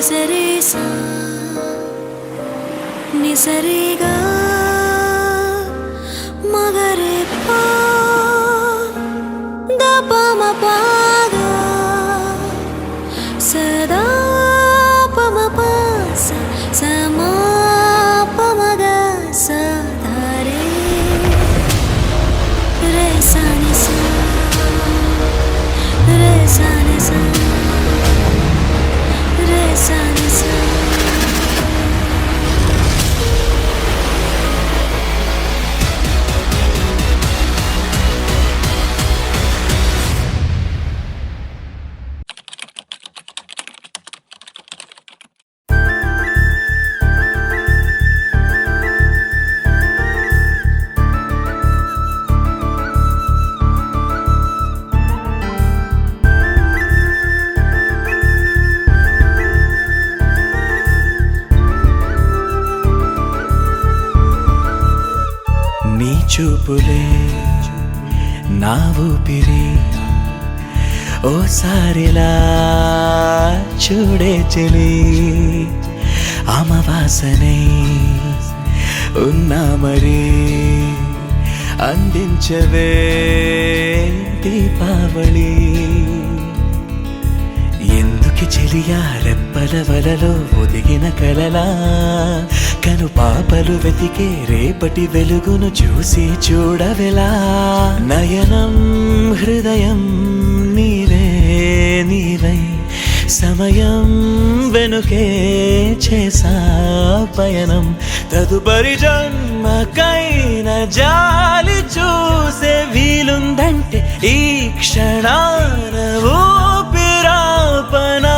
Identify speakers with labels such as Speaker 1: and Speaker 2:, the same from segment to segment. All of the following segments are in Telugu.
Speaker 1: నిసరేసా నిసరేగా మగరే పా దపమపాగా సదా పమపస సమాపమగా సదారే రేసా నిసా రేసా నిసా రేసా నిసా
Speaker 2: నీ చూపులే నా ఊపిరి ఓసారిలా చూడే చెలి అమవాసనే ఉన్నా మరి అందించవే దీపావళి ఎందుకు చెలియా రెప్పల వలలో ఒదిగిన కలలా కను పాపలు వెతికే రేపటి వెలుగును చూసి చూడవెలా నయనం హృదయం నీవే నీవై సమయం వెనుకే చేసా పయనం తదుపరి జన్మకైన జాలి చూసే వీలుందంటే ఈ క్షణాన ఊపిరాపనా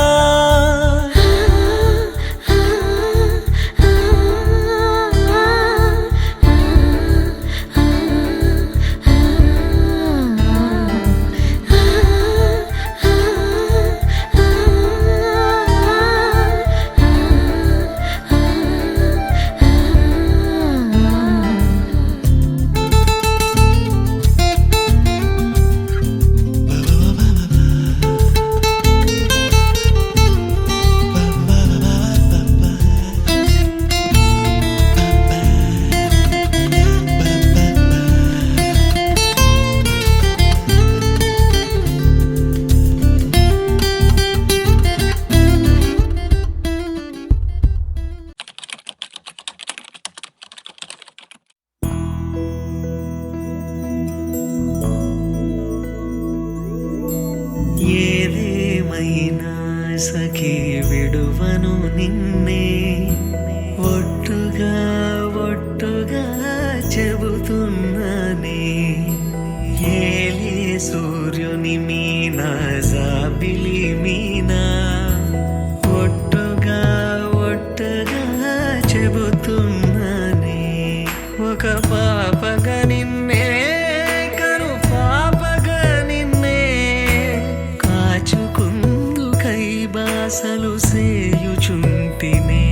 Speaker 2: ఏదేమైనా సఖీ విడువను నిన్నే ఒట్టుగా ఒట్టుగా చెబుతున్నానే ఏలే సూర్యుని మీనా జాబిలి మీనా ఒట్టుగా ఒట్టుగా చెబుతున్నానే ఒక పాపగా నిన్నే అసలు సేయుచుంటినే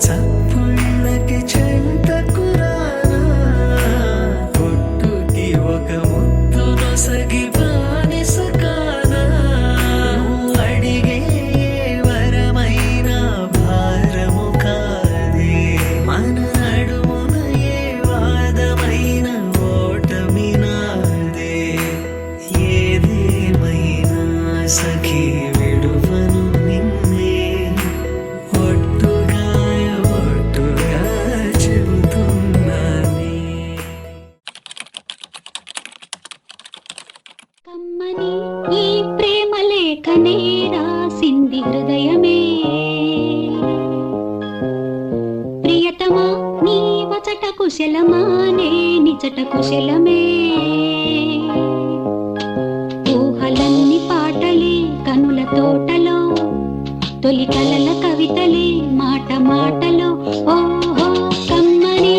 Speaker 2: చప్పుళ్ళకి చెంతకురానా పొట్టుకి ఒక ముద్దు నొసగి బానిస కానా అడిగే వరమైన భారము కాదే మన నడుమున ఏ వాదమైన ఓటమి నాదే ఏదేమైనా సఖీ విడువను నిన్నే
Speaker 3: కమ్మని ఈ ప్రేమ లేఖనే రాసింది హృదయమే ప్రియతమా నీ వచట కుశలమా నే నిచట కుశలమే ఊహలన్నీ పాటలే కనుల తోటలో తొలి కలల కవితలే మాట మాటలో ఓహో కమ్మని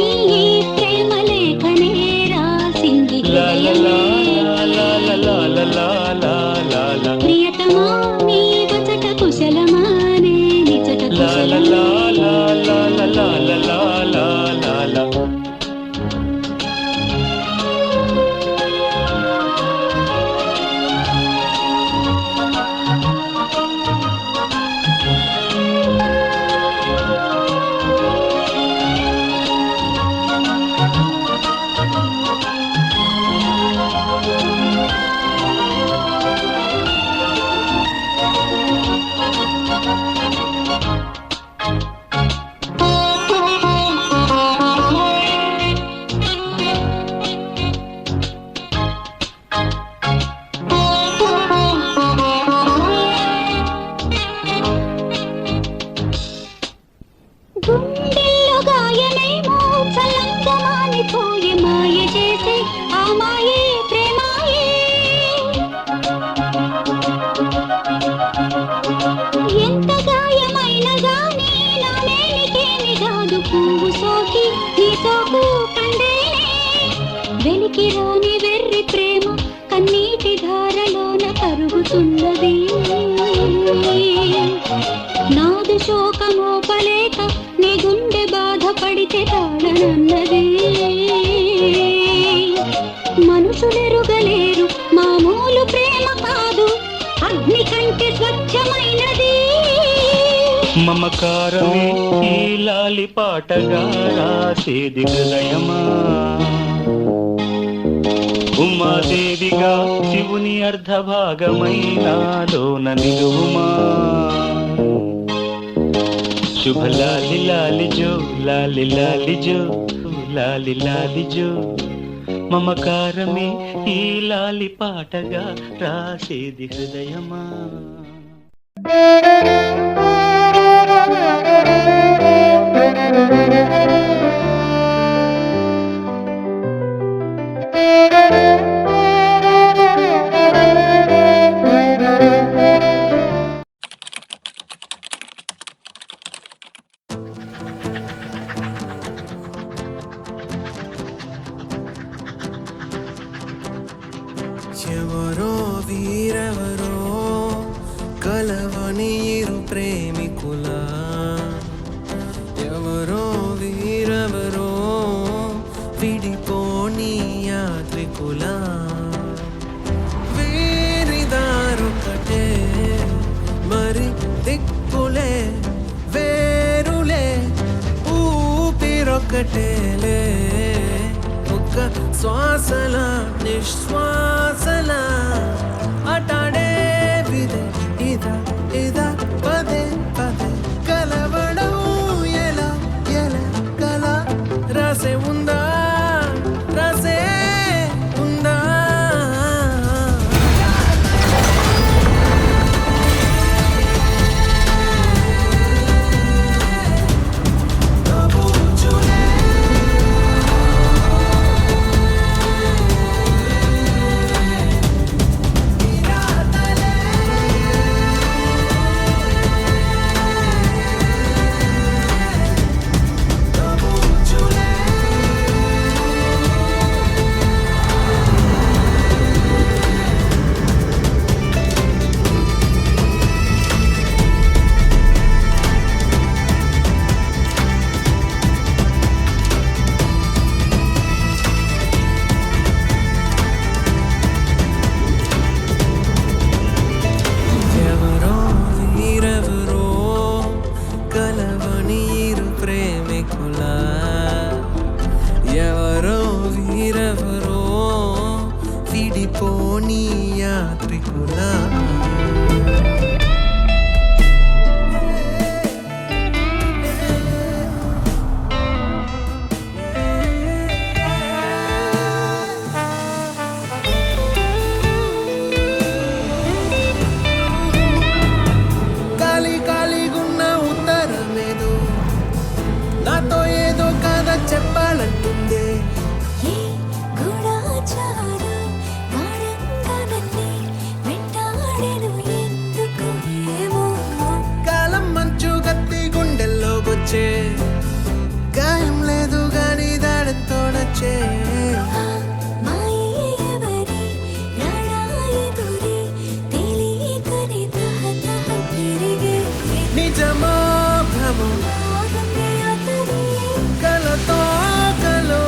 Speaker 3: గుండెల్లో గాయమేమో చల్లంగా మానిపోయే మాయ చేసే ఆ మాయే ప్రేమాయే. ఎంత గాయమైన గానీ నా మేనికేమి కాదు పువ్వు సోకి నీ సోకు కందేనే. వెలికి రాని వెర్రి ప్రేమ కన్నీటి ధారలోన కరుగుతున్నది. నాదు శోకమోపలేక నీ గుండె బాధపడితే తాళనన్నది. మనుషులెరుగలేరు మామూలు ప్రేమ కాదు, అగ్ని కంటే స్వచ్ఛమైనది.
Speaker 2: మమకారమే ఈ లాలి పాటగా రాసేది హృదయమా, ఉమాదేవిగా శివుని అర్ధభాగమైనాలోన నిలువుమా. శుభ లాలి లాలి జో లాలి లాలి జో లాలి లాలి జో. మమకారమే ఈ లాలి పాటగా రాసేది హృదయమా.
Speaker 4: ఎవరో వీరెవరో కలవని ఇరు ప్రేమికుల, ఎవరో వీరెవరో విడిపోని యాత్రికుల. వీరిదారొకటే మరి దిక్కులే వేరులే, ఊపిరొకటేలే. ఒక్క శ్వాసల నిశ్వాసల అటాడే విదే ఇదా ఇదా పదే పదే కలవడం ఎలా ఎలా కల రాసే ఉందా రాసే ఉందా. ఎవరో వీరెవరో విడిపోని యాత్రికుల. ఖాళీ ఖాళీగున్న ఉత్తరమేదో నాతో ఏదో కథ చెప్పాలంటుందే. కాలం మంచు గత్తి గుండెల్లోకొచ్చే, గాయం లేదు గాని దాడంతో నచ్చే. నిజమో భ్రమో కలతో కలో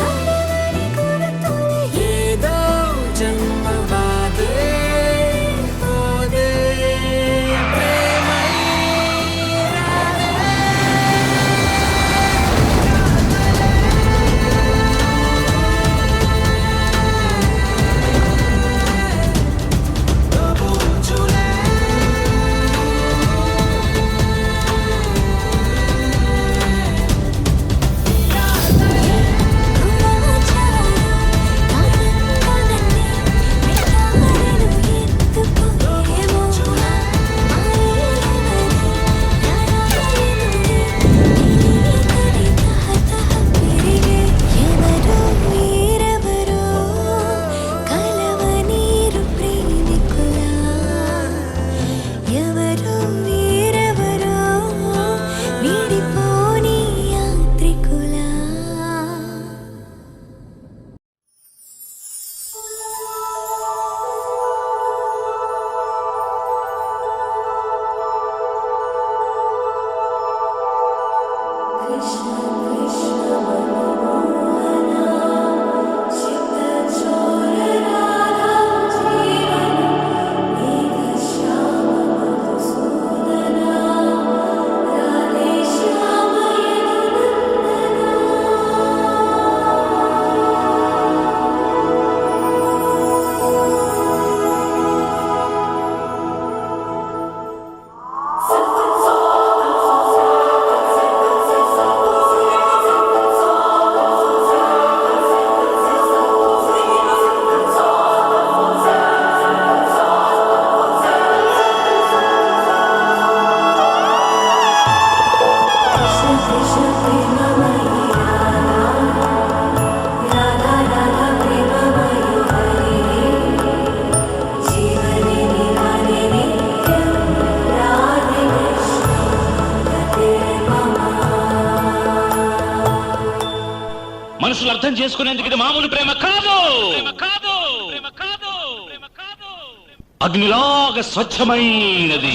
Speaker 2: మనసులు అర్థం చేసుకునేందుకు ఇది మామూలు ప్రేమ కాదు. అగ్నిలాగా స్వచ్ఛమైనది.